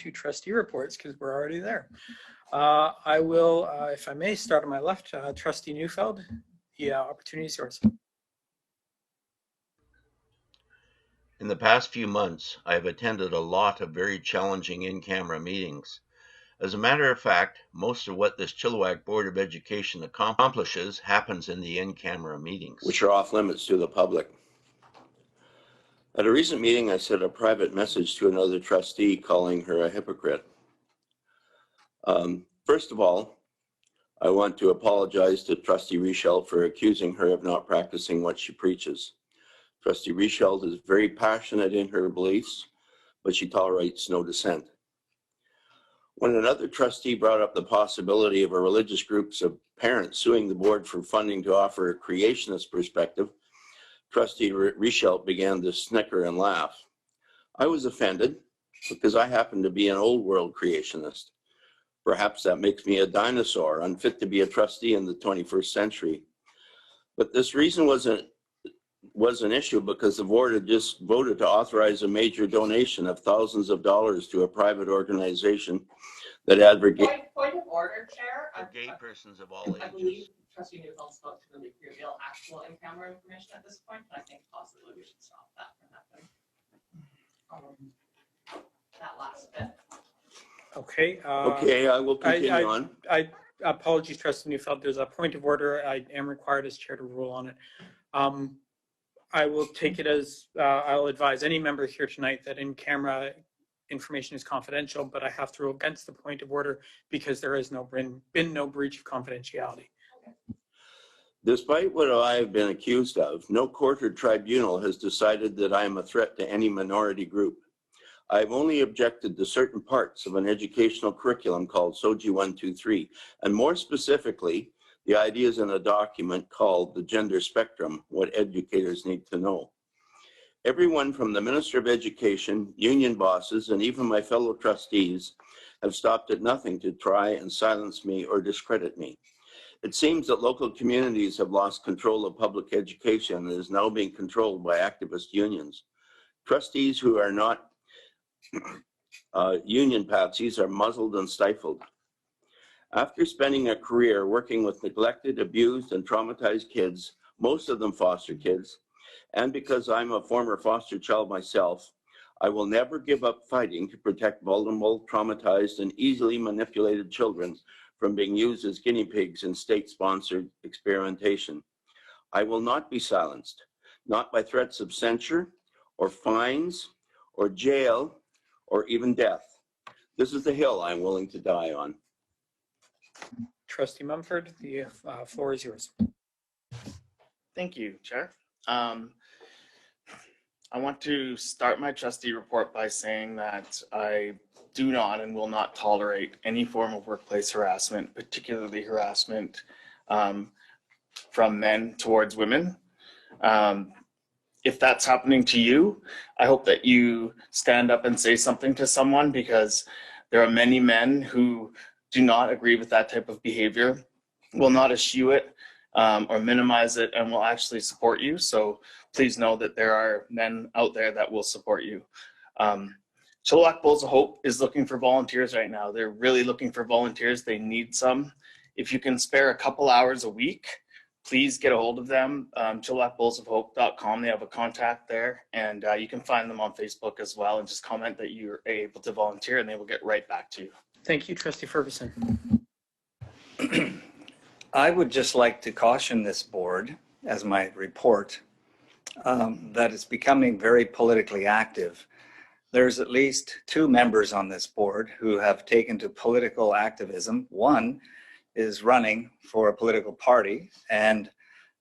to trustee reports because we're already there. I will, if I may, start on my left. Trustee Neufeld, the opportunity is yours. In the past few months, I have attended a lot of very challenging in-camera meetings. As a matter of fact, most of what this Chilliwack Board of Education accomplishes happens in the in-camera meetings, which are off limits to the public. At a recent meeting, I sent a private message to another trustee calling her a hypocrite. First of all, I want to apologize to Trustee Rochelle for accusing her of not practicing what she preaches. Trustee Rochelle is very passionate in her beliefs, but she tolerates no dissent. When another trustee brought up the possibility of a religious groups of parents suing the board for funding to offer a creationist perspective, Trustee Rochelle began to snicker and laugh. I was offended because I happen to be an old world creationist. Perhaps that makes me a dinosaur, unfit to be a trustee in the 21st century. But this reason was an issue because the board had just voted to authorize a major donation of thousands of dollars to a private organization that advocates. Point of order, Chair. for gay persons of all ages. I believe Trustee Neufeld spoke to really reveal actual in-camera information at this point, and I think possibly we should stop that from happening. That last bit. Okay. Okay, I will continue on. Apologies, Trustee Neufeld. There's a point of order. I am required as chair to rule on it. I will take it as I'll advise any member here tonight that in-camera information is confidential, but I have to rule against the point of order because there has been no breach of confidentiality. Despite what I have been accused of, no court or tribunal has decided that I am a threat to any minority group. I have only objected to certain parts of an educational curriculum called SOGI 123, and more specifically, the ideas in a document called The Gender Spectrum, What Educators Need to Know. Everyone from the Minister of Education, union bosses, and even my fellow trustees have stopped at nothing to try and silence me or discredit me. It seems that local communities have lost control of public education and is now being controlled by activist unions. Trustees who are not union patsies are muzzled and stifled. After spending a career working with neglected, abused, and traumatized kids, most of them foster kids, and because I'm a former foster child myself, I will never give up fighting to protect vulnerable, traumatized, and easily manipulated children from being used as guinea pigs in state-sponsored experimentation. I will not be silenced, not by threats of censure, or fines, or jail, or even death. This is the hill I'm willing to die on. Trustee Mumford, the floor is yours. Thank you, Chair. I want to start my trustee report by saying that I do not and will not tolerate any form of workplace harassment, particularly harassment from men towards women. If that's happening to you, I hope that you stand up and say something to someone, because there are many men who do not agree with that type of behavior, will not eschew it or minimize it, and will actually support you. So please know that there are men out there that will support you. Chilliwack Bulls of Hope is looking for volunteers right now. They're really looking for volunteers. They need some. If you can spare a couple hours a week, please get a hold of them. ChilliwackBullsofHope.com. They have a contact there, and you can find them on Facebook as well, and just comment that you're able to volunteer, and they will get right back to you. Thank you, Trustee Ferguson. I would just like to caution this board, as my report, that it's becoming very politically active. There's at least 2 members on this board who have taken to political activism. One is running for a political party, and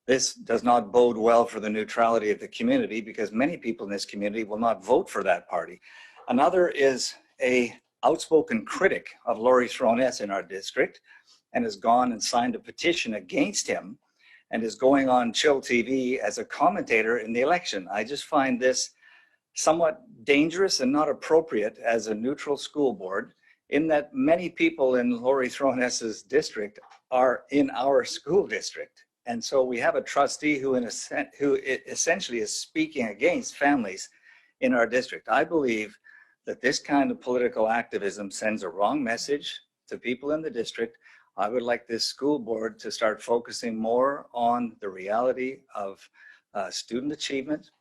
this does not bode well for the neutrality of the community, because many people in this community will not vote for that party. Another is a outspoken critic of Laurie Throness in our district, and has gone and signed a petition against him, and is going on Chill TV as a commentator in the election. I just find this somewhat dangerous and not appropriate as a neutral school board, in that many people in Laurie Throness's district are in our school district. And so we have a trustee who essentially is speaking against families in our district. I believe that this kind of political activism sends a wrong message to people in the district. I would like this school board to start focusing more on the reality of student achievement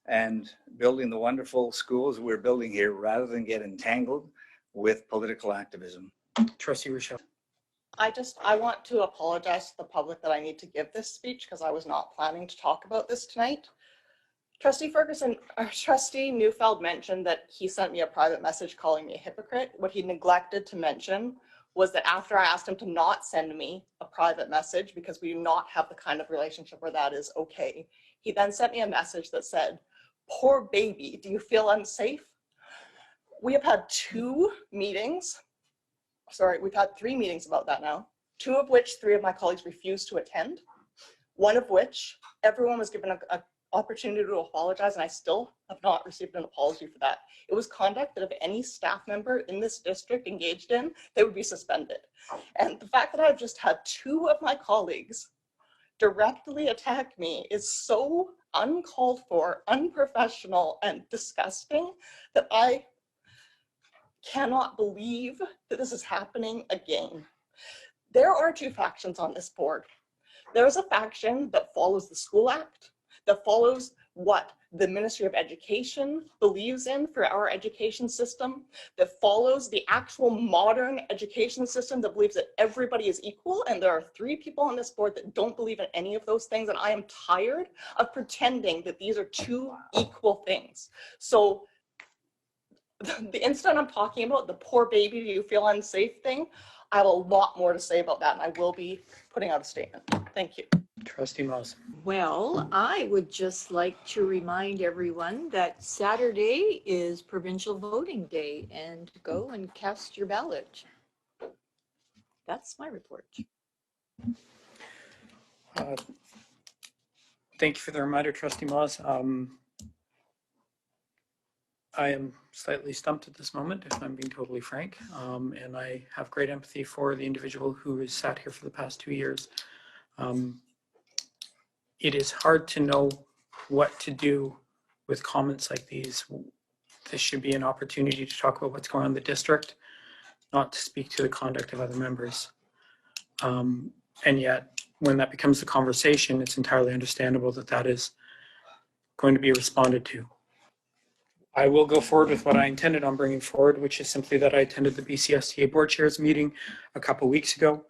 and building the wonderful schools we're building here rather than get entangled with political activism. Trustee Rochelle. I want to apologize to the public that I need to give this speech because I was not planning to talk about this tonight. Trustee Neufeld mentioned that he sent me a private message calling me a hypocrite. What he neglected to mention was that after I asked him to not send me a private message because we do not have the kind of relationship where that is okay, he then sent me a message that said, "Poor baby, do you feel unsafe?" We have had 2 meetings. Sorry, we've had 3 meetings about that now, 2 of which 3 of my colleagues refused to attend, 1 of which everyone was given an opportunity to apologize, and I still have not received an apology for that. It was conduct that if any staff member in this district engaged in, they would be suspended. And the fact that I've just had 2 of my colleagues directly attack me is so uncalled for, unprofessional, and disgusting that I cannot believe that this is happening again. There are 2 factions on this board. There's a faction that follows the School Act, that follows what the Ministry of Education believes in for our education system, that follows the actual modern education system that believes that everybody is equal. And there are 3 people on this board that don't believe in any of those things. And I am tired of pretending that these are 2 equal things. So the incident I'm talking about, the "poor baby, do you feel unsafe" thing, I have a lot more to say about that, and I will be putting out a statement. Thank you. Trustee Mumford. Well, I would just like to remind everyone that Saturday is provincial voting day, and go and cast your ballot. That's my report. Thank you for the reminder, Trustee Moss. I am slightly stumped at this moment, if I'm being totally frank, and I have great empathy for the individual who has sat here for the past 2 years. It is hard to know what to do with comments like these. This should be an opportunity to talk about what's going on in the district, not to speak to the conduct of other members. And yet, when that becomes the conversation, it's entirely understandable that that is going to be responded to. I will go forward with what I intended on bringing forward, which is simply that I attended the BCSTA board chairs meeting a couple weeks ago.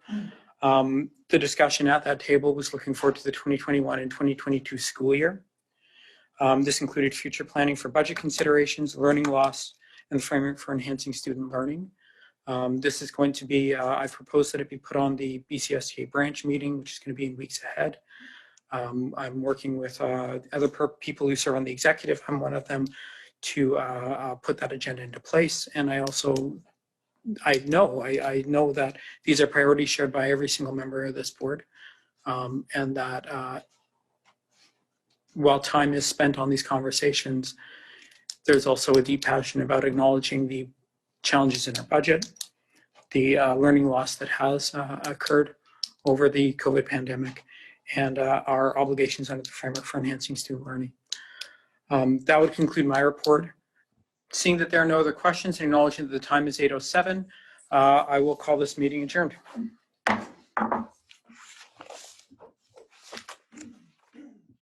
The discussion at that table was looking forward to the 2021 and 2022 school year. This included future planning for budget considerations, learning loss, and the framework for enhancing student learning. This is going to be, I've proposed that it be put on the BCSTA branch meeting, which is going to be in weeks ahead. I'm working with other people who serve on the executive. I'm one of them, to put that agenda into place. And I also, I know that these are priorities shared by every single member of this board, and that while time is spent on these conversations, there's also a deep passion about acknowledging the challenges in our budget, the learning loss that has occurred over the COVID pandemic, and our obligations under the framework for enhancing student learning. That would conclude my report. Seeing that there are no other questions and acknowledging that the time is 8:07, I will call this meeting adjourned.